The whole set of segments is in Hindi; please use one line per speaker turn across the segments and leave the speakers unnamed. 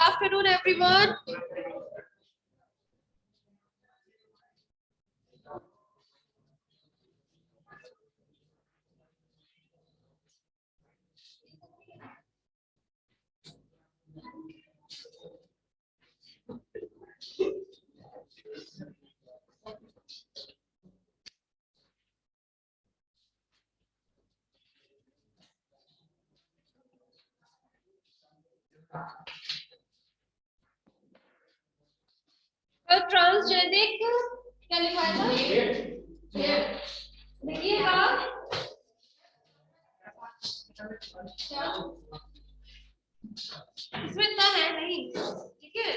afternoon, everyone. ट्रांसजेनिक क्या लिखा था? देखिएगा इसमें इतना है नहीं, ठीक है।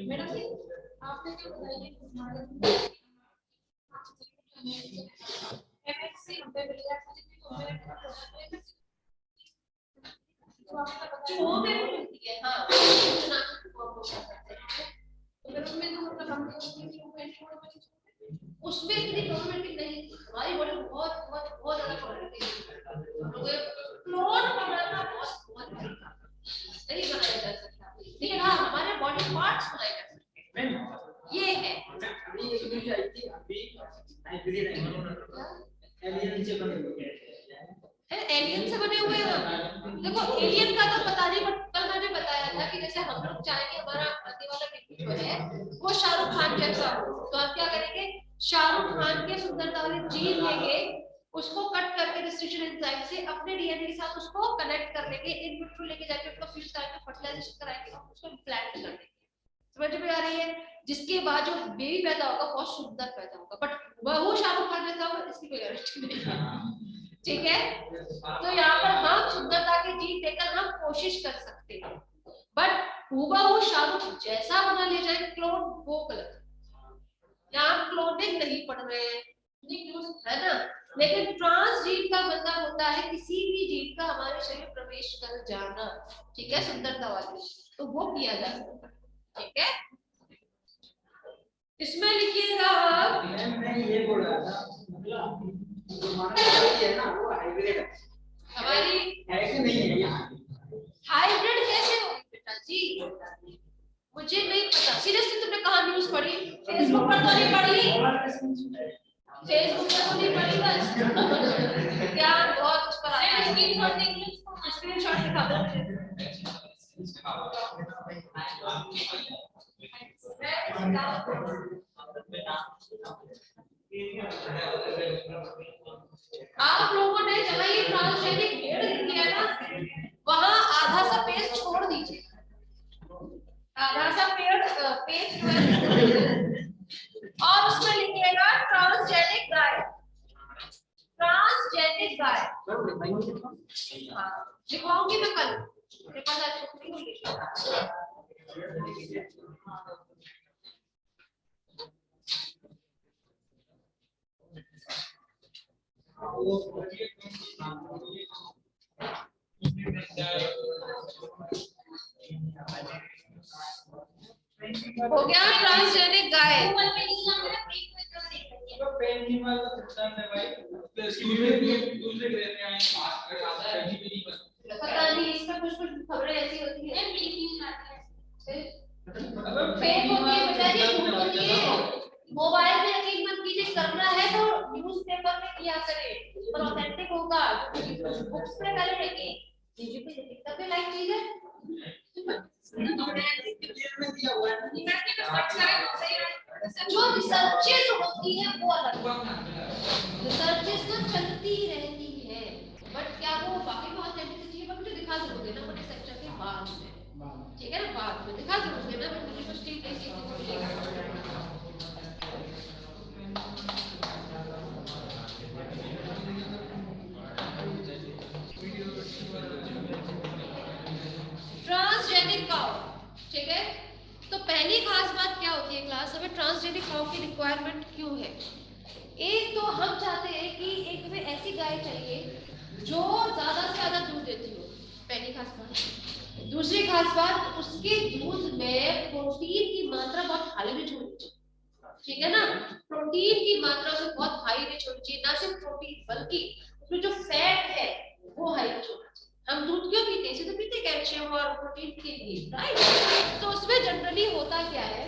मैडम जी आपने क्या बताइए एमएससी पे मिला वो पे मिलती है। हाँ उसमें तो मतलब हम उसमें इतनी गवर्नमेंट नहीं, हमारी बॉडी बहुत बहुत बहुत ज्यादा क्लोन बनाना बहुत नहीं बनाया जा सकता, लेकिन हाँ हमारे बॉडी पार्ट्स बनाए जा सकते हैं। ये है एलियन से बने हुए हैं। देखो एलियन का तो पता नहीं, बट कल मैंने बताया था कि जैसे हम लोग चाहेंगे हमारा आने वाला बेबी जो है वो शाहरुख खान जैसा हो, तो हम क्या करेंगे, शाहरुख खान के सुंदरता वाले जीन लेंगे, उसको कट करके रिस्ट्रिक्शन एंजाइम से अपने डीएनए के साथ उसको कनेक्ट कर लेंगे, इन विट्रो लेके जाके उसको फ्यूज करके फर्टिलाइजेशन कराएंगे और उसको इम्प्लांट कर देंगे। समझ में आ रही है? जिसके बाद जो बेबी पैदा होगा बहुत सुंदर पैदा होगा, बट वो शाहरुख खान जैसा होगा इसकी कोई गारंटी नहीं है। ठीक है, तो यहाँ पर हम सुंदरता के जीन देकर हम कोशिश कर सकते हैं, बट हूबहू शाहरुख जैसा बना ले जाए क्लोन, वो गलत। यहाँ क्लोनिंग नहीं पढ़ रहे हैं, है ना, लेकिन ट्रांस जीन का मतलब होता है किसी भी जीन का हमारे शरीर प्रवेश कर जाना, ठीक है, सुंदरता वाले, तो वो किया जा सकता है। ठीक है, इसमें लिखिएगा आप, मैं ये बोल रहा था जो है ना वो हाइब्रिड है, हमारी है कि नहीं है यहाँ हाइब्रिड कैसे होगी बेटा जी, मुझे नहीं पता। सीरियसली तुमने कहाँ न्यूज़ पढ़ी? फेसबुक पर तो नहीं पढ़ी, फेसबुक पर तो नहीं पढ़ी, बस ध्यान बहुत उस पर आया है। स्क्रीनशॉट दिखा दो। आप लोगों ने जहाँ ये ट्रांसजेनिक भेड़ किया ना, वहाँ आधा सा पेज छोड़ दीजिए, आधा सा पेज जो है और उसमें लिखिएगा ट्रांसजेनिक गाय, ट्रांसजेनिक गाय। हाँ लिखवाऊंगी मैं कल, मेरे पास आज छुट्टी होगी। हो गया ट्रांसजेनिक गाय। पता नहीं इसका कुछ कुछ खबरें ऐसी होती है, मोबाइल में यकीन मत कीजिए, करना है तो न्यूज़पेपर में किया करें, पर ऑथेंटिक होगा, बुक्स पे पहले देखिए, तभी लाइक चीजें जो रिसर्चेस होती है वो अलग, रिसर्चेस तो चलती ही रहती है, बट क्या वो वाकई में ऑथेंटिसिटी है, मुझे दिखा जरूर देना मुझे सेक्शन के बाद में, ठीक है ना, बाद में दिखा जरूर देना, मुझे कुछ ठीक नहीं सीखने को मिलेगा। ट्रांसजेनिक काउ, ठीक है, तो पहली खास बात क्या होती है क्लास, हमें ट्रांसजेनिक काउ की रिक्वायरमेंट क्यों है? एक तो हम चाहते हैं कि एक में ऐसी गाय चाहिए जो ज्यादा से ज्यादा दूध देती हो, पहली खास बात। दूसरी खास बात, उसके दूध में प्रोटीन की मात्रा बहुत हाई रिच होनी चाहिए, ठीक है ना, प्रोटीन की मात्रा उसमें बहुत हाई रिच होनी चाहिए, ना सिर्फ प्रोटीन बल्कि उसमें जो फैट इसे तो पीते कैल्शियम और प्रोटीन के लिए, राइट। तो उसमें जनरली होता क्या है,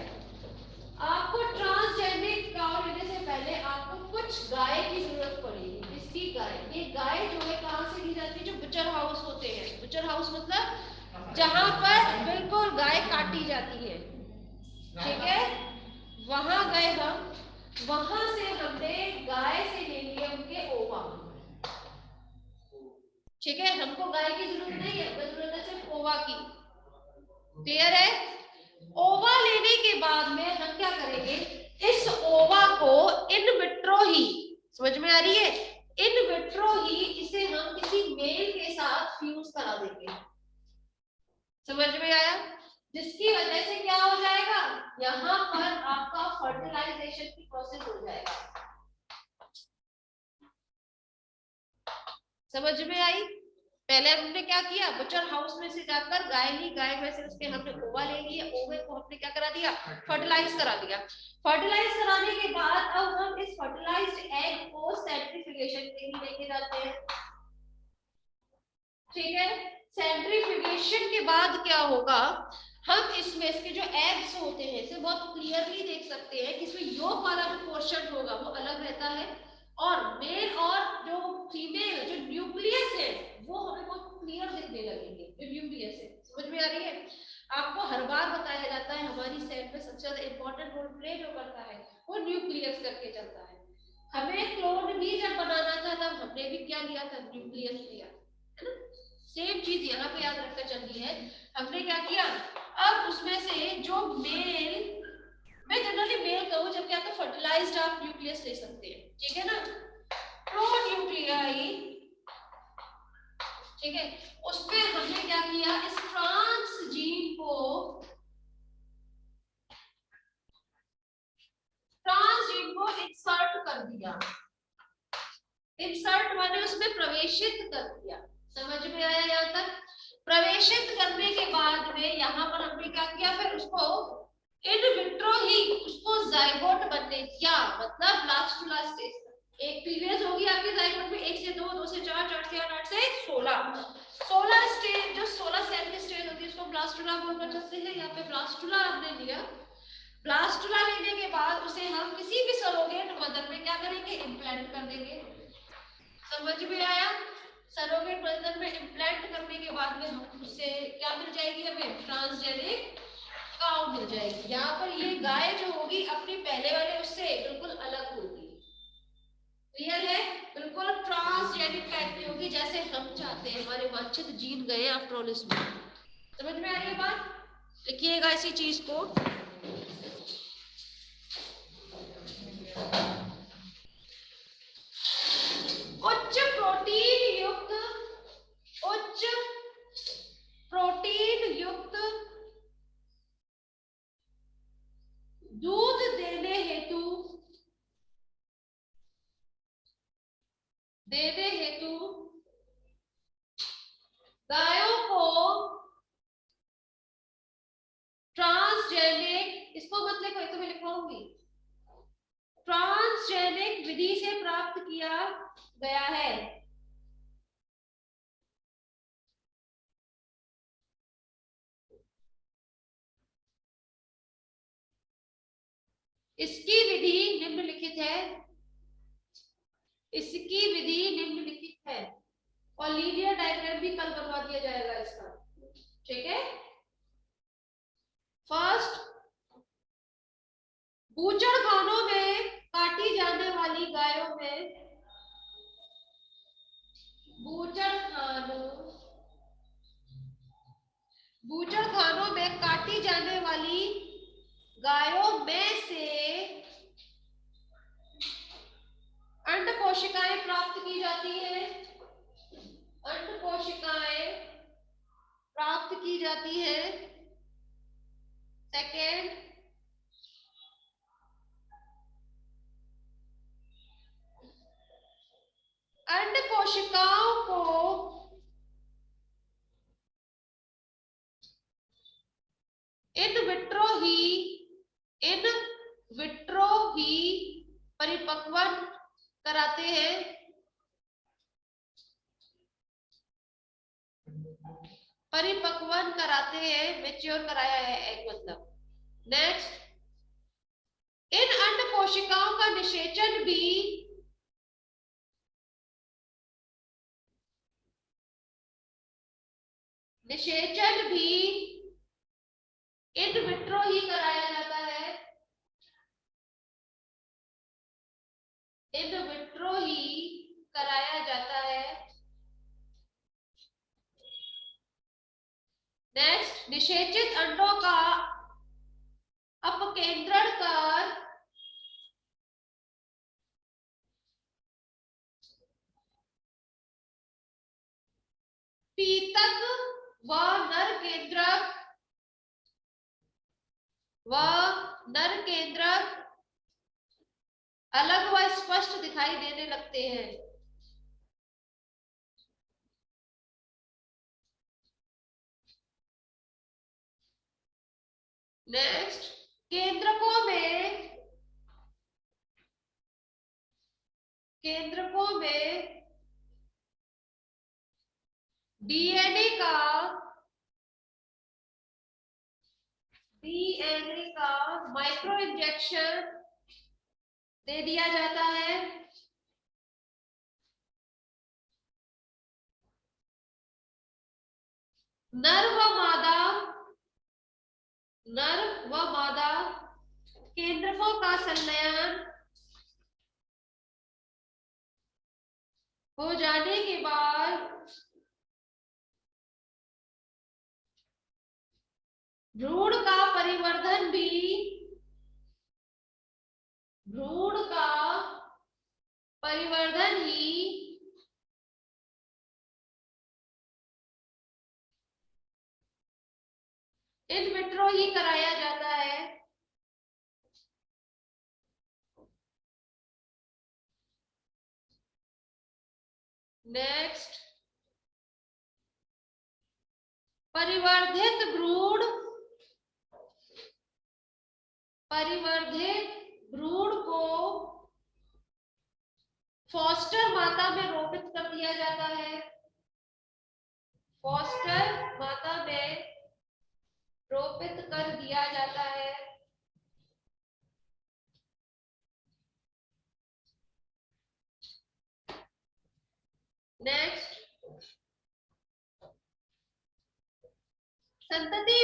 आपको ट्रांसजेनिक काउ लेने से पहले आपको कुछ गाय की जरूरत पड़ेगी। किसकी गाय? ये गाय जो है कहाँ से ली जाती है? जो बुचर हाउस होते हैं। बुचर हाउस मतलब जहां पर बिल्कुल गाय काटी जाती है, ठीक है, वहां गए हम, वहां से हमने गाय से ले लिए उनके ओवा, ठीक है। हमको गाय की जरूरत नहीं है, हमें जरूरत है सिर्फ ओवा की, क्लियर है। ओवा लेने के बाद में हम क्या करेंगे, इस ओवा को इन विट्रो ही, समझ में आ रही है, इन विट्रो ही इसे हम किसी मेल के साथ फ्यूज करा देंगे, समझ में आया। जिसकी वजह से क्या हो जाएगा, यहाँ पर आपका फर्टिलाइजेशन की प्रोसेस हो जाएगा, समझ में आई। पहले हमने क्या किया, बचर हाउस में से जाकर गाय ली, गाय में से उसके हमने ओवा ले लिया, ओवे को हमने क्या करा दिया, फर्टिलाइज करा दिया। फर्टिलाइज कराने के बाद अब हम इस फर्टिलाइज्ड एग को सेंट्रीफ्यूगेशन के लिए लेके जाते हैं, ठीक है। सेंट्रीफ्यूगेशन के बाद क्या होगा, हम इसमें इसके जो एग्स होते हैं इसे बहुत क्लियरली देख सकते हैं कि इसमें योक वाला जो पोर्शन होगा वो अलग रहता है, और मेल और जो फीमेल जो न्यूक्लियस है वो हमें बहुत क्लियर दिखने लगेंगे, जो न्यूक्लियस है, समझ में आ रही है। आपको हर बार बताया जाता है हमारी सेल में सबसे ज्यादा इंपॉर्टेंट रोल प्ले जो करता है वो न्यूक्लियस करके चलता है। हमें क्लोन भी जब बनाना था तब हमने भी क्या लिया था, न्यूक्लियस लिया, है ना। सेम चीज यहाँ पे याद रखकर चलनी है। हमने क्या किया, अब उसमें से जो मेल, मैं जनरली मेल कहूँ जब क्या, तो फर्टिलाइज्ड आप न्यूक्लियस ले सकते हैं, ठीक है ना, प्रोन्यूक्लियाई, ठीक है। उसमें हमने क्या किया, इस ट्रांस जीन को इंसर्ट कर दिया, इंसर्ट माने उसमें प्रवेशित कर दिया, समझ में आया यहाँ तक। प्रवेशित करने के बाद में यहाँ पर हमने क्या किया, फिर उसको इन विट्रो ही उसको जाइगोट बनने दिया, मतलब लास्ट टू लास्ट स्टेज, एक पीरियड होगी आपके जाइगोट में 1 से 2, 2 से 4, 4 से 8, 8 से 16, 16 स्टेज, जो 16 सेल की स्टेज होती है उसको ब्लास्टुला बोलकर चलते हैं। यहाँ पे ब्लास्टुला हमने लिया, ब्लास्टुला लेने के बाद उसे हम किसी भी सरोगेट मदर में क्या करेंगे, इम्प्लांट कर देंगे, समझ में आया। सरोगेट मदर में इम्प्लांट करने के बाद में हम उससे क्या मिल जाएगी, हमें ट्रांसजेनिक काउ मिल जाएगी। यहाँ पर ये गाय जो होगी अपने पहले वाले उससे बिल्कुल अलग होगी, क्लियर है, बिल्कुल ट्रांसजेनिक टाइप की होगी, जैसे हम चाहते हैं, हमारे वांछित जीन गए आफ्टर ऑल इसमें, समझ में आ रही है बात। लिखिएगा इसी चीज को, उच्च प्रोटीन युक्त, उच्च प्रोटीन युक्त दूध देने हेतु गायों को ट्रांसजेनिक, इसको मत लिखो, तो मैं लिखवाऊंगी, ट्रांसजेनिक विधि से प्राप्त किया गया है। इसकी विधि निम्नलिखित है, इसकी विधि निम्नलिखित है, और लीनियर डायग्राम भी कल बनवा दिया जाएगा इसका, ठीक है। फर्स्ट, बूचड़खानों में काटी जाने वाली गायों में, बूचड़खानों में काटी जाने वाली गायों में से अंड कोशिकाएं प्राप्त की जाती है, अंड कोशिकाएं प्राप्त की जाती है। सेकेंड, अंड कोशिकाओं को इन विट्रो ही परिपक्वन कराते हैं, परिपक्वन कराते हैं, मेच्योर कराया है एग मतलब। नेक्स्ट, इन अंड कोशिकाओं का निषेचन भी इन विट्रो ही कराया जाता है, इन विट्रो ही कराया जाता है। नेक्स्ट, निषेचित अंडों का अपकेंद्रण कर पीतक व नर केंद्रक अलग व स्पष्ट दिखाई देने लगते हैं। नेक्स्ट, केंद्रकों में डीएनए का माइक्रो इंजेक्शन दे दिया जाता है। नर व मादा केंद्रकों का संलयन हो जाने के बाद भ्रूण का परिवर्धन ही इन विट्रो ही कराया जाता है। नेक्स्ट, परिवर्धित भ्रूण को फॉस्टर माता में रोपित कर दिया जाता है, फॉस्टर माता में रोपित कर दिया जाता है। नेक्स्ट, संतति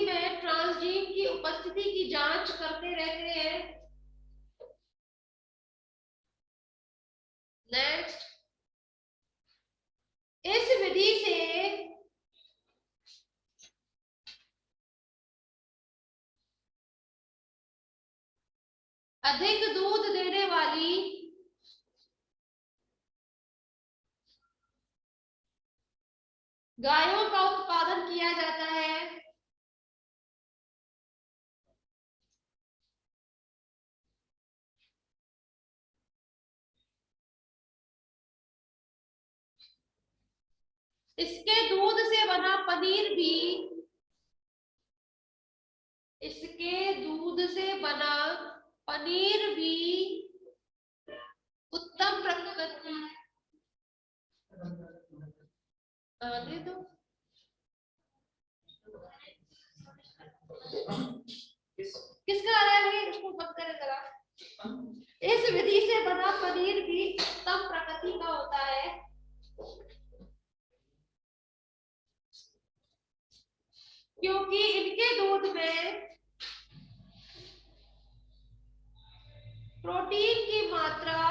में ट्रांसजीन की उपस्थिति की जांच करते रहते हैं। नेक्स्ट, इस विधि से अधिक दूध देने वाली गायों का उत्पादन किया जाता है। इसके दूध से बना पनीर भी उत्तम प्रकृति दे दो। किसका आ रहा है भाई, इसको बंद करें जरा। इस विधि से बना पनीर भी उत्तम प्रकृति का होता है, क्योंकि इनके दूध में प्रोटीन की मात्रा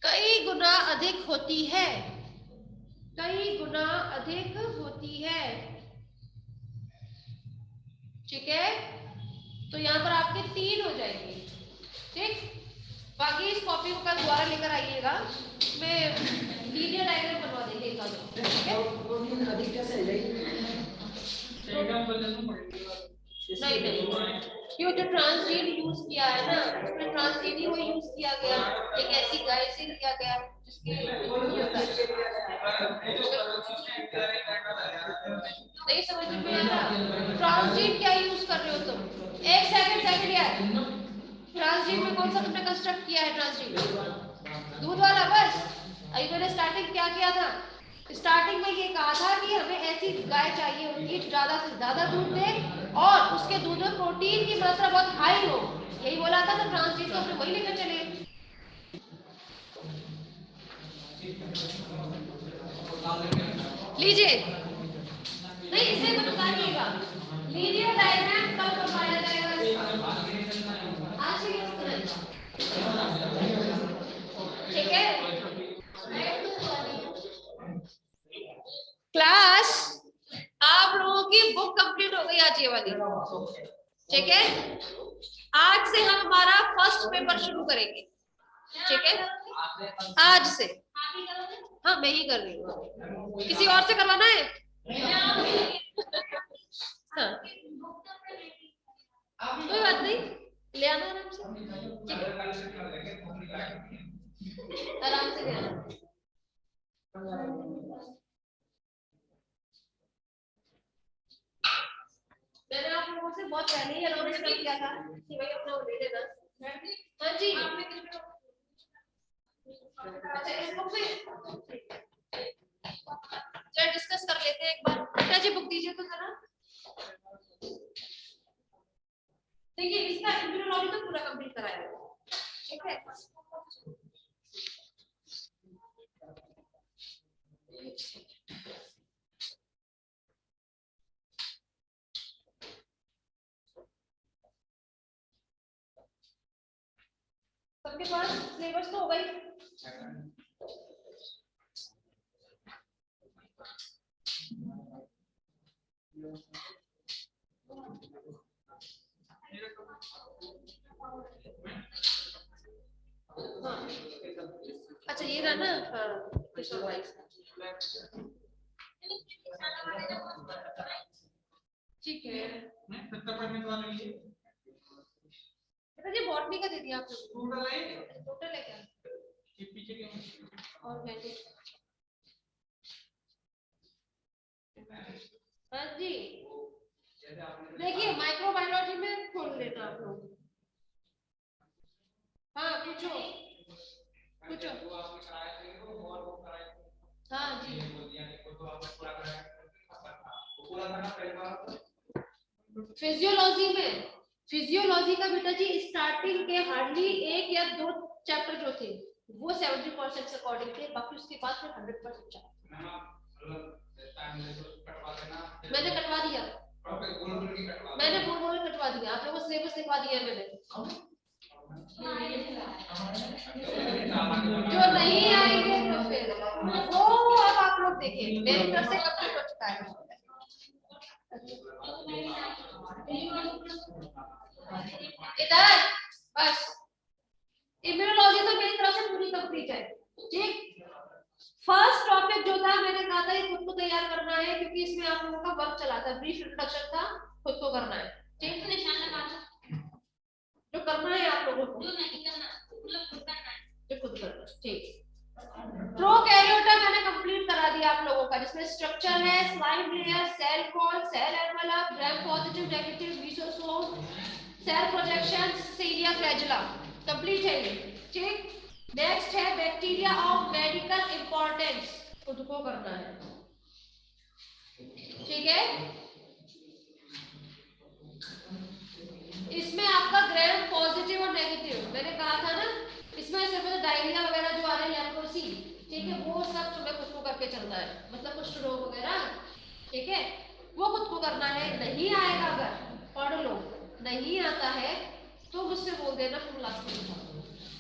कई गुना अधिक होती है, ठीक है। तो यहाँ पर आपके 3 हो जाएंगे, ठीक। बाकी इस कॉपी को कल दोबारा लेकर आइएगा, मैं लीनियर डायग्राम बनवा देंगे एक आध, ठीक है। नहीं ये जो ट्रांसजीन यूज किया है ना, उसमें ट्रांसजीन ही वो यूज किया गया, एक ऐसी गाय से लिया गया जिसके नहीं समझ में आ रहा। ट्रांसजीन क्या यूज कर रहे हो तुम? एक सेकंड यार, ट्रांसजीन में कौन सा तुमने कंस्ट्रक्ट किया है? ट्रांसजीन दूध वाला, बस। अभी मैंने स्टार्टिंग क्या किया था? स्टार्टिंग में ये कहा था कि हमें ऐसी गाय चाहिए होती है ज्यादा से ज्यादा दूध दे और उसके दूध में प्रोटीन की मात्रा बहुत हाई हो, यही बोला था। तो ट्रांसजीन तो अपने वही लेकर चले। लीजिए, नहीं इसे बताइएगा, लीनियर डायग्राम कब बनवाया जाएगा? आज ही ठीक है क्लास, आप लोगों की बुक कंप्लीट हो गई आज ये वाली, ठीक है। आज से हम हमारा फर्स्ट पेपर शुरू करेंगे, ठीक है, आज से। हाँ मैं ही कर रही हूँ, किसी और से करवाना है? हाँ कोई बात नहीं, ले आना आराम से, ठीक है, आराम से ले आना। मैंने आप लोगों से बहुत पहले ही अनाउंस कर दिया था कि भाई अपना वो ले लेना। हाँ जी, अच्छा इसको चलो डिस्कस कर लेते हैं एक बार। बेटा जी बुक दीजिए तो जरा। देखिए इसका इम्यूनोलॉजी तो पूरा कंप्लीट कराया, ठीक है। सबके पास सिलेबस तो होगा ही। हाँ अच्छा ये रहा ना, ठीक है। जी बॉटनी का दे दिया आपने, टोटल है क्या? ऑर्गेनिक, हाँ जी। देखिए माइक्रोबायोलॉजी में खोल लेना आप लोग। हाँ पूछो पूछो। हाँ जी, फिजियोलॉजी में, फिजियोलॉजी का बेटा जी स्टार्टिंग के हार्डली 1 या 2 चैप्टर जो थे वो 70% से अकॉर्डिंग थे, बाकी उसके बाद फिर 100% मैंने कटवा दिया, मैंने बोल कटवा दिया, आप लोगों को सिलेबस लिखवा दिया मैंने। जो नहीं आएंगे तो फिर वो अब आप लोग देखिए, मेरी तरफ से कंप्लीट हो चुका है। इधर बस इम्यूनोलॉजी तो मेरी तरफ से पूरी कंप्लीट है, ठीक। फर्स्ट टॉपिक जो था मैंने कहा था ये खुद को तैयार करना है, क्योंकि इसमें आप लोगों का वर्क चला था, ब्रीफ इंट्रोडक्शन था, खुद को करना है, ठीक। जो करना है आप लोगों को, जो नहीं करना मतलब खुद करना है, जो खुद करना, ठीक। प्रोकैरियोटा मैंने कंप्लीट करा दिया आप लोगों का, जिसमें स्ट्रक्चर है, slime layer, cell wall, cell envelope, gram positive negative, lysosome, cell projection, cilia flagella, complete है ये, ठीक। नेक्स्ट है बैक्टीरिया ऑफ मेडिकल इंपॉर्टेंस, खुद को करना है, ठीक है। इसमें आपका ग्राम पॉजिटिव और नेगेटिव मैंने कहा था ना, इसमें सिर्फ डायरिया वगैरह जो आ रहे हैं लेप्रोसी, ठीक है, वो सब तुम्हें खुद को करके चलना है, मतलब कुछ रोग वगैरह, ठीक है, वो खुद को करना है। नहीं आएगा अगर पढ़ लो, नहीं आता है तो मुझसे बोल देना, फुल क्लास में।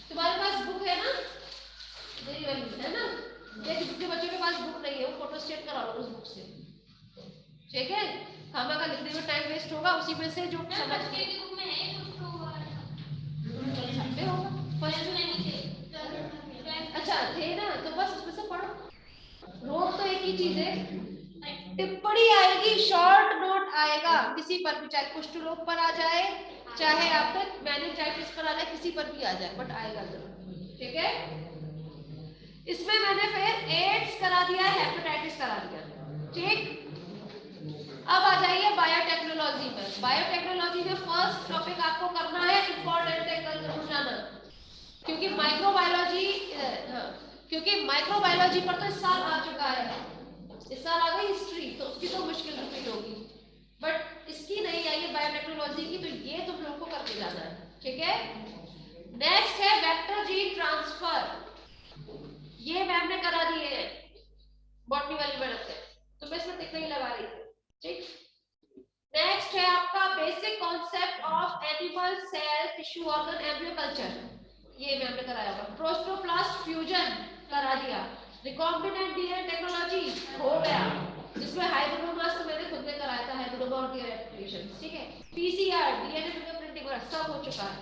तुम्हारे पास बुक है ना, मेरी वाली है ना, या किसी के बच्चों के पास बुक नहीं है वो फोटो स्टेट करा लो उस बुक से, ठीक है। हम अगर लिखने में टाइम वेस्ट होगा, उसी में से जो समझ के बुक में है छपे होगा, अच्छा थे ना, तो बस उसमें से पढ़ो। नोट तो एक ही चीज है, टिप्पणी आएगी, शॉर्ट नोट आएगा किसी पर भी, चाहे कुष्ठ रोग पर आ जाए, चाहे आप तक मेनिंजाइटिस पर आ जाए, किसी पर भी आ जाए, बट आएगा जरूर, ठीक है। इसमें मैंने फिर एड्स करा दिया, हेपेटाइटिस करा दिया, ठीक। अब आ जाइए बायोटेक्नोलॉजी में। बायोटेक्नोलॉजी में फर्स्ट टॉपिक आपको करना है, इंपॉर्टेंट है, कल जरूर जाना, क्योंकि माइक्रोबायोलॉजी, हाँ, क्योंकि माइक्रोबायोलॉजी पर तो इस साल आ चुका है, इस साल आ गई हिस्ट्री, तो उसकी तो मुश्किल रिपीट होगी, बट इसकी नहीं आई है बायोटेक्नोलॉजी की, तो ये तुम लोग को करके जाना है, ठीक है। नेक्स्ट है वेक्टर जीन ट्रांसफर, ये मैम ने करा दिए हैं बॉटनी वाली मैडम से, तो मैं इसमें टिक नहीं लगा रही थी, ठीक। नेक्स्ट है आपका basic concept of animal cell tissue organ embryo culture, ये मैम ने कराया होगा। प्रोस्टोप्लास्ट फ्यूजन करा दिया। रिकॉम्बिनेंट डीएनए टेक्नोलॉजी हो गया, जिसमें हाइब्रिडोमास तो मैंने खुद ने कराया था, हाइब्रिडोमा और डीएनए एप्लीकेशन, ठीक है। पीसीआर डीएनए फिंगरप्रिंटिंग वगैरह सब हो चुका है।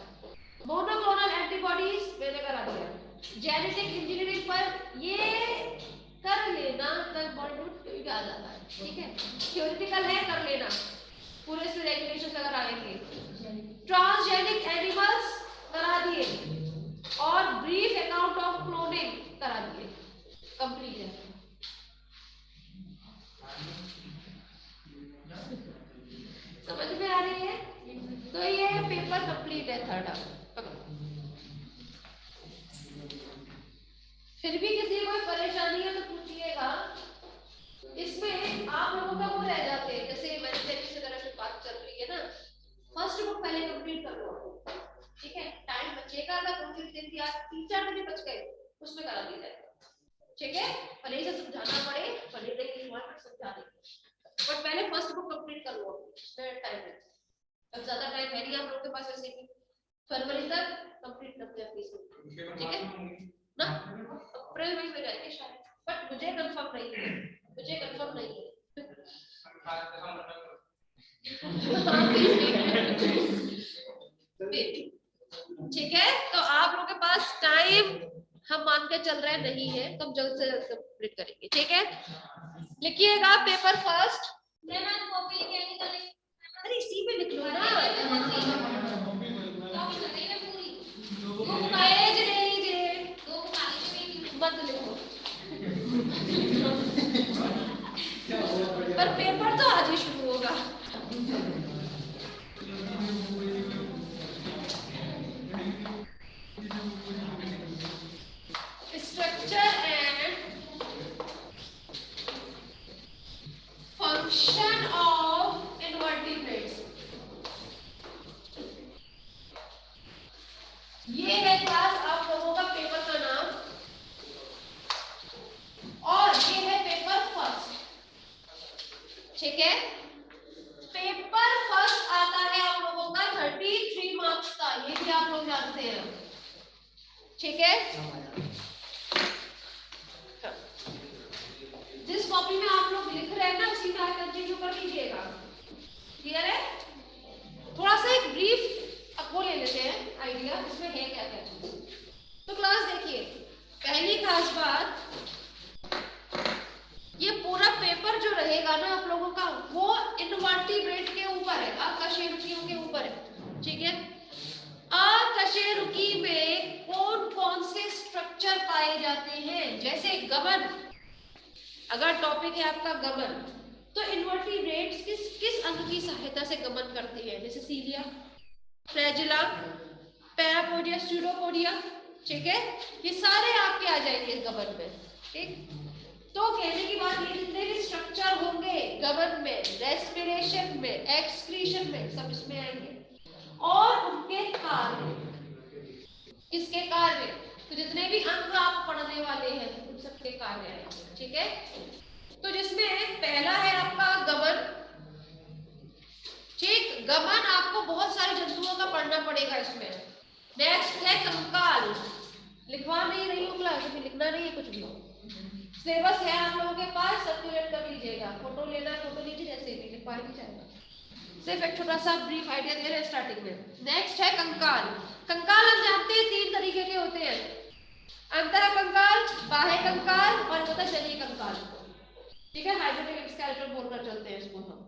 मोनोक्लोनल एंटीबॉडीज मैंने करा दिया। जेनेटिक इंजीनियरिंग पर ये कर लेना, कल बॉलीवुड आ जाता है, ठीक है। थ्योरेटिकल है, कर लेना, पूरे इसमें रेगुलेशन अगर आएंगे। ट्रांसजेनिक एनिमल्स करा दिए और ब्रीफ अकाउंट ऑफ क्लोनिंग करा दिए, कंप्लीट है। समझ में आ रही है? तो ये पेपर कंप्लीट है, थर्ड। फिर भी किसी को कोई परेशानी है तो पूछिएगा। इसमें आप लोगों का वो रह जाते हैं, जैसे मैथमेटिक्स वगैरह की बात चल रही है ना, फर्स्ट बुक पहले कंप्लीट कर लो, ठीक है। टाइम बचेगा, अगर 2-3 दिन या 3-4 दिन बच गए उसमें करा दिया जाएगा, ठीक है। भले ही समझाना पड़े, भले नहीं समझा देंगे, बट पहले फर्स्ट बुक कंप्लीट कर लो, टाइम है, अब ज्यादा टाइम है नहीं आप लोगों के पास, वैसे भी फरवरी तक कंप्लीट करते हैं फीस, ठीक है ना। अप्रैल मई में जाएंगे शायद, बट मुझे कंफर्म नहीं है, मुझे कंफर्म नहीं है। ठीक है, तो आप लोगों के पास टाइम हम मान के चल रहे नहीं है, तो हम जल्द से जल्द कंप्लीट करेंगे, ठीक है। लिखिएगा पेपर फर्स्ट, अरे इसी पे लिख लो ना, पेज दीजिए, मत लिखो, पर पेपर तो आज ही शुरू होगा। Structure and function of invertebrates, ये है क्लास आप लोगों का पेपर का नाम, और ये है पेपर फर्स्ट, ठीक है। पेपर फर्स्ट आता है आप लोगों का 33 मार्क्स का, ये भी आप लोग जानते हैं, ठीक है। जिस कॉपी में आप लोग लिख रहे हैं ना, उसी का कंटिन्यू कर लीजिएगा, क्लियर है। थोड़ा सा एक ब्रीफ वो ले लेते हैं आइडिया, इसमें है क्या क्या चीज। तो क्लास देखिए, पहली खास बात, ये पूरा पेपर जो रहेगा ना आप लोगों का, वो इनवर्टिब्रेट के ऊपर है, अकशेरुकियों के ऊपर है, ठीक है। अकशेरुकी में कौन कौन से स्ट्रक्चर पाए जाते हैं, जैसे गमन, अगर टॉपिक है आपका गमन, तो इनवर्टिब्रेट्स किस किस अंग की सहायता से गमन करते हैं, जैसे सीलिया, फ्लैजिला, पैरापोडिया, स्यूडोपोडिया, ठीक है। ये सारे आपके आ जाएंगे गमन में, ठीक। तो कहने की बात ये, जितने भी स्ट्रक्चर होंगे गमन में, रेस्पिरेशन में, एक्सक्रीशन में, सब इसमें आएंगे, और उनके कार्य, किसके कार्य, तो जितने भी अंग आप पढ़ने वाले हैं उन सबके कार्य आएंगे, ठीक है। तो जिसमें पहला है आपका गमन, ठीक। गमन आपको बहुत सारे जंतुओं का पढ़ना पड़ेगा इसमें। नेक्स्ट है कंकाल, लिखवा नहीं रही हूँ क्लास, अभी लिखना नहीं है कुछ भी, सिलेबस है आप लोगों के पास, सर्कुलेट कर लीजिएगा, फोटो लेना फोटो लीजिए, जैसे भी लिखवा नहीं जाएगा, सिर्फ एक छोटा सा ब्रीफ आइडिया दे रहे हैं स्टार्टिंग में। नेक्स्ट है कंकाल, कंकाल हम जानते हैं 3 तरीके के होते हैं, अंतः कंकाल, बाह्य कंकाल और होता जलीय कंकाल, ठीक है। हाइड्रोटिक स्केलेटन बोलकर चलते हैं इसको हम।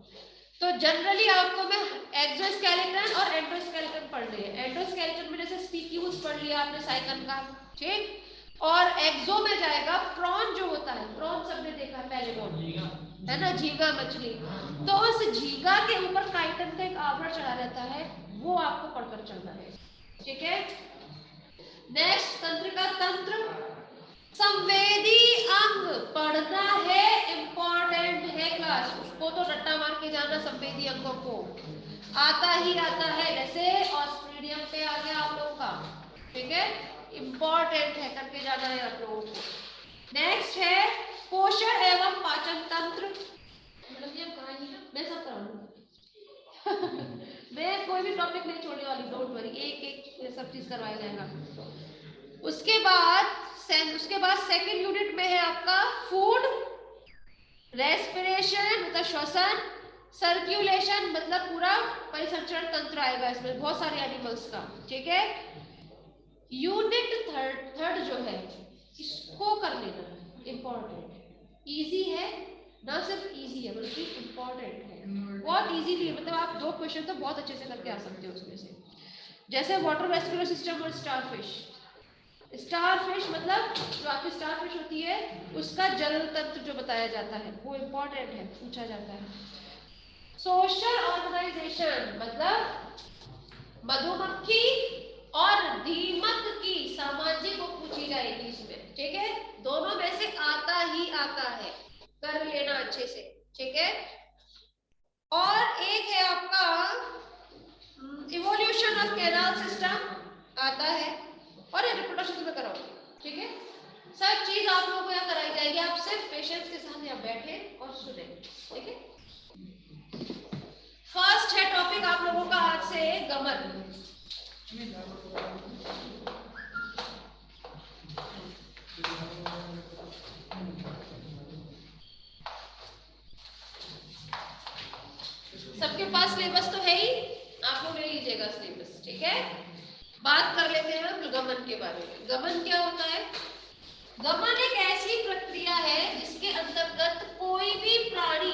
तो जनरली आपको मैं एक्सोस्केलेटन और एंडोस्केलेटन पढ़ रही है। एंडोस्केलेटन में जैसे स्पीक्यूज पढ़ लिया आपने साइकन का, ठीक। और एक्सो में जाएगा प्रॉन जो होता है, प्रॉन सबने देखा है पहले कौन है ना, झींगा मछली। तो उस झींगा के ऊपर काइटन का एक आवरण चढ़ा रहता है, वो आपको पढ़कर चलना है, ठीक है। नेक्स्ट तंत्रिका तंत्र, संवेदी अंग पढ़ना है, इंपॉर्टेंट है क्लास, उसको तो रट्टा मार के जाना, संवेदी अंगों को आता ही आता है, जैसे ऑस्ट्रेलियम पे आ गया आप लोगों का, ठीक है, इंपॉर्टेंट है, करके जाना है आप लोगों को। नेक्स्ट है पोषण एवं पाचन तंत्र, मैडम जी आप कराइए, मैं सब कराऊंगी मैं कोई भी टॉपिक नहीं छोड़ने वाली, डोंट वरी, एक एक सब चीज करवाया जाएगा। उसके बाद सेकंड यूनिट में है आपका फूड, रेस्पिरेशन मतलब श्वसन, सर्कुलेशन मतलब पूरा परिसंचरण तंत्र आएगा इसमें, बहुत सारे एनिमल्स का, ठीक है। यूनिट थर्ड जो है इसको कर लेना, इंपॉर्टेंट, इजी है, ना सिर्फ इजी है बल्कि इंपॉर्टेंट है, बहुत इजीली, मतलब आप 2 क्वेश्चन तो बहुत अच्छे से करके आ सकते हो उसमें से। जैसे वाटर वेस्कुलर सिस्टम और स्टारफिश, स्टारफिश मतलब जो आपकी स्टारफिश होती है उसका जल तंत्र जो बताया जाता है वो इंपॉर्टेंट है, पूछा जाता है। सोशल ऑर्गेनाइजेशन मतलब मधुमक्खी और दीमक की सामाजिक को पूछी जाएगी इसमें, ठीक है, दोनों में से आता ही आता है, कर लेना अच्छे से, ठीक है। और एक है आपका इवोल्यूशन ऑफ कैनाल सिस्टम आता है, और ये रिप्रोडक्शन में कराओ, ठीक है। सब चीज आप लोगों को यहाँ कराई जाएगी, आप सिर्फ पेशेंस के साथ यहाँ बैठे और सुने, ठीक है। फर्स्ट है टॉपिक आप लोगों का आज से गमन, सबके पास सिलेबस तो है ही, आप लोग ले लीजिएगा सिलेबस, ठीक है। बात कर लेते हैं हम गमन के बारे में। गमन क्या होता है? गमन एक ऐसी प्रक्रिया है जिसके अंतर्गत कोई भी प्राणी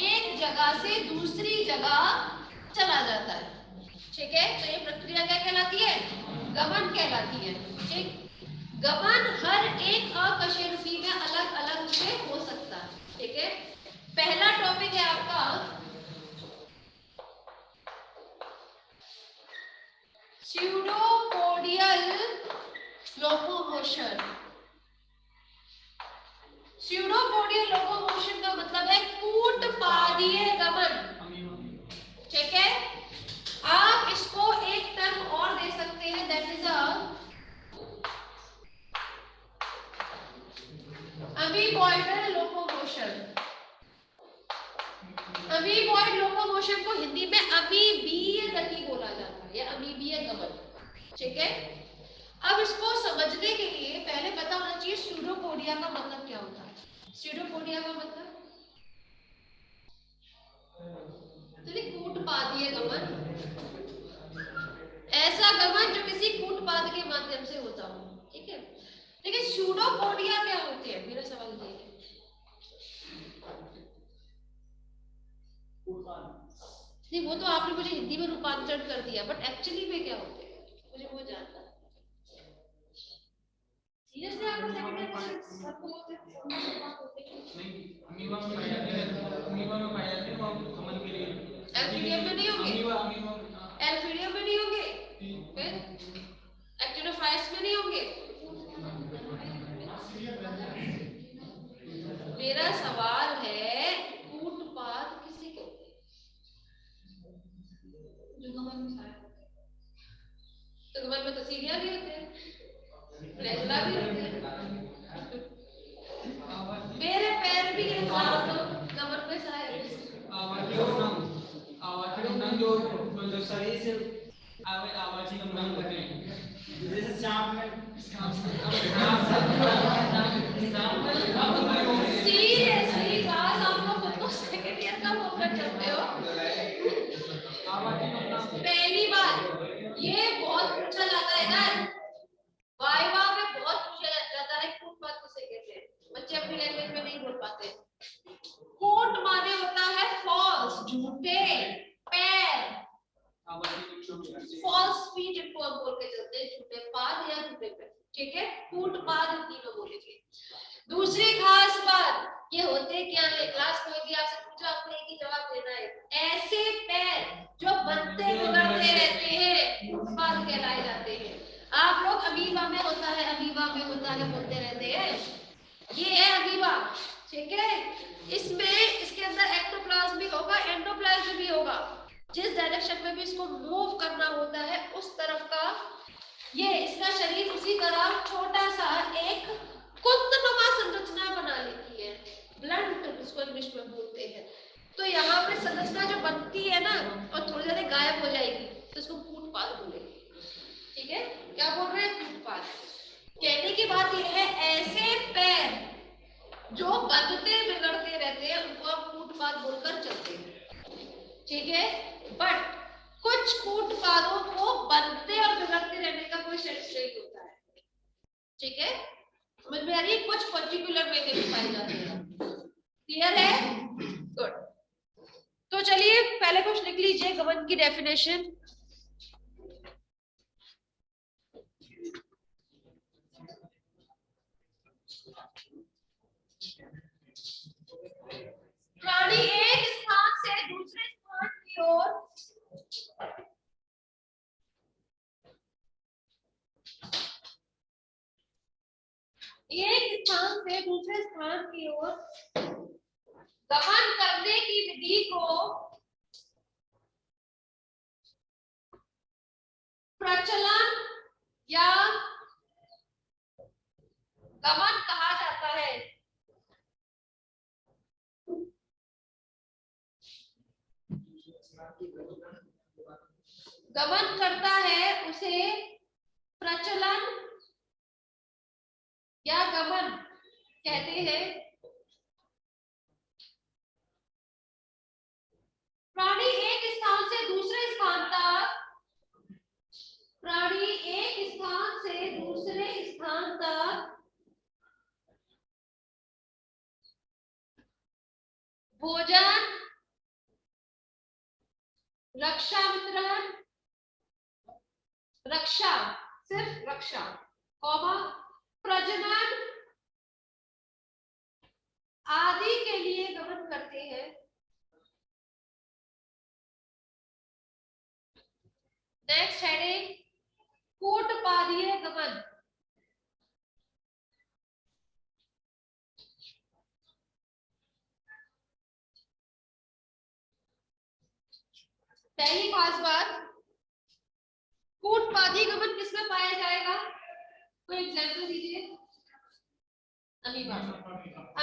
एक जगह से दूसरी जगह चला जाता है, ठीक है। तो ये प्रक्रिया क्या कहलाती है? गमन कहलाती है, ठीक। गमन हर एक अकशेरुकी में अलग अलग से हो सकता है, ठीक है। पहला टॉपिक है आपका स्यूडोपोडियल लोकोमोशन। स्यूडोपोडियल लोकोमोशन का मतलब है कूटपादीय गमन, ठीक है। आप इसको एक टर्म और दे सकते हैं, that is amoeboidal locomotion. Amoeboid locomotion को हिंदी में अमीबीय गति बोला जाता है या अमीबीय गमन, ठीक है। अब इसको समझने के लिए पहले पता होना चाहिए स्यूडोपोडिया का मतलब क्या होता है। स्यूडोपोडिया का मतलब कूटपादीय गमन, ऐसा गमन जो किसी कूटपाद के माध्यम से होता हो, ठीक है। लेकिन स्यूडोपोडिया क्या होती है, मेरा सवाल ये है। नहीं वो तो आपने मुझे हिंदी में रूपांतरण कर दिया, बट एक्चुअली में क्या होते हैं मुझे वो जानना है। सीरियसली आपको सेकंड ईयर में सबको बोलते नहीं, अमीबा में पाया जाता है, अमीबा में पाया जाता है, वो गमन के लिए एल्फीडियम में नहीं होंगे, एल्फीडियम में नहीं होंगे, फिर एक्टिनोफाइट्स में नहीं होंगे। मेरा सवाल है कूटपाद किसे कहते हैं? जो गमन में शायद तो गमन में तो सीढ़ियां भी होते हैं, फ्लैगेला भी होते हैं, मेरे पैर भी है, गमन में शायद जो शरीर से आवाजी गमन होते हैं, जैसे सांप में सीरियसली क्लास आप लोग खुद को सेकंड ईयर का होकर चलते हो। पहली बार ये बहुत पूछा जाता है ना, वाइवा में बहुत पूछा जाता है कूटपाद किसे कहते हैं, बच्चे अपनी लैंग्वेज में नहीं बोल पाते। कूट माने होता है फॉल्स, झूठे, ठीक है, कूटपाद तीनों बोलेंगे। दूसरी खास बात ये होते क्या है, क्लास में यदि आपसे पूछा आपने एक ही जवाब देना है। ऐसे पैर जो बनते बिगड़ते रहते हैं कूटपाद कहलाए जाते हैं। आप लोग अमीबा में होता है, अमीबा में होता है बोलते रहते हैं, ये है अमीबा, ठीक है। इसमें इसके अंदर एक्टोप्लाज्म भी होगा, एंडोप्लाज्म भी होगा। जिस डायरेक्शन में भी इसको मूव करना होता है उस तरफ का ये इसका शरीर उसी तरह छोटा सा एक कुंदनुमा संरचना बना लेती है, ब्लंट इसको इंग्लिश में बोलते हैं। तो यहाँ पे संरचना जो बनती है ना और थोड़ी देर गायब हो जाएगी तो इसको कूटपाद बोलेंगे, ठीक है। क्या बोल रहे हैं, कूटपाद। कहने की बात यह है ऐसे पैर जो बनते बिगड़ते रहते हैं उनको हम कूटपाद बोलकर चलते हैं, ठीक है। बट कुछ कूटपादों को बनते और बिगड़ते रहने का कोई सेंस नहीं होता है, ठीक है। समझ में आ रही है, कुछ पर्टिकुलर वे में पाए जाते हैं। क्लियर है, गुड। तो चलिए पहले कुछ लिख लीजिए गमन की डेफिनेशन। प्राणी एक स्थान से दूसरे स्थान की ओर एक स्थान से दूसरे स्थान की ओर गमन करने की विधि को प्रचलन या गमन कहा जाता है। गमन करता है उसे प्रचलन या गमन कहते हैं। प्राणी एक स्थान से दूसरे स्थान तक, प्राणी एक स्थान से दूसरे स्थान तक भोजन, रक्षा वितरण, रक्षा सिर्फ रक्षा, कौमा प्रजनन आदि के लिए गमन करते हैं। नेक्स्ट हेडिंग कूटपादीय गमन। पहली खास बात, कूटपादी गमन किसमें पाया जाएगा, कोई एग्जाम्पल दीजिए। अमीबा,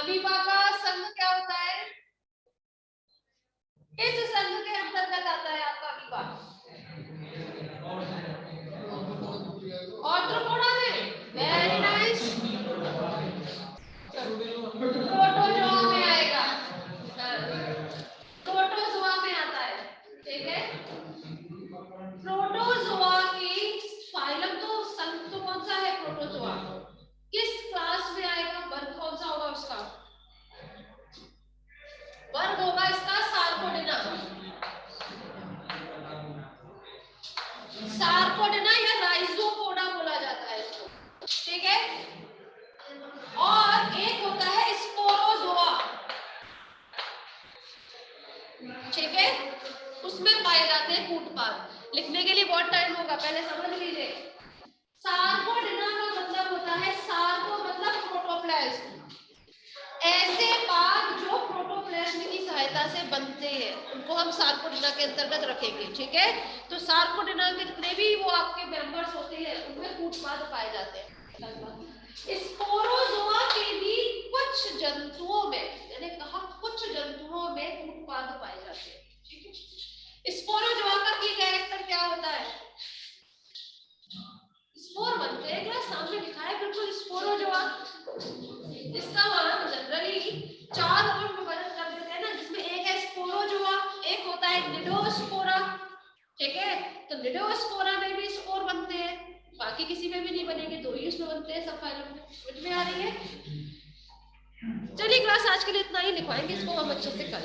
अमीबा का संघ क्या होता है, इस संघ के अंतर्गत आता है आपका अमीबा। ऑर्थ्रोपोडा में, वेरी नाइस। प्रोटोजोआ में आएगा, प्रोटोजोआ में आता है, ठीक है। प्रोटोजोआ की फाइलम तो संघ तो कौन सा है, प्रोटोजोआ। किस क्लास में आएगा, वर्ग कौन सा होगा उसका, वर्ग होगा इसका सार्कोडेना। सार्कोडेना या राइजोपोडा बोला जाता है इसको, ठीक है। और एक होता है स्पोरोजोआ, ठीक है, उसमें पाए जाते हैं कूटपाद। लिखने के लिए बहुत टाइम होगा, पहले समझ लीजिए। सार्कोडेना का मतलब होता है, सार्को मतलब प्रोटोप्लाज्म, ऐसे पाद जो प्रोटोप्लाज्म की सहायता से बनते हैं उनको हम सार्कोडेना के अंतर्गत रखेंगे, ठीक है। तो सार्कोडेना के जितने भी वो आपके मेंबर्स होते हैं उनमें कूटपाद पाए जाते हैं। स्पोरोजोआ के भी कुछ जंतुओं में, मैंने कहा कुछ जंतुओं में कूटपाद पाए जाते हैं, ठीक है। स्पोरोजोआ का की कैरेक्टर क्या होता है, स्पोर बनते हैं, क्या सामने लिखा है बिल्कुल स्पोरोजोआ। इसका वहां जनरली 4 और विभाजन कर देते हैं ना, जिसमें एक है स्पोरोजोआ, एक होता है निडोस्पोरा, ठीक है। तो निडोस्पोरा में भी स्पोर बनते हैं, बाकी किसी में भी नहीं बनेंगे, 2 ही उसमें बनते हैं सब फाइलम में। समझ में आ रही है। चलिए क्लास आज के लिए इतना ही, लिखवाएंगे इसको हम अच्छे से कल।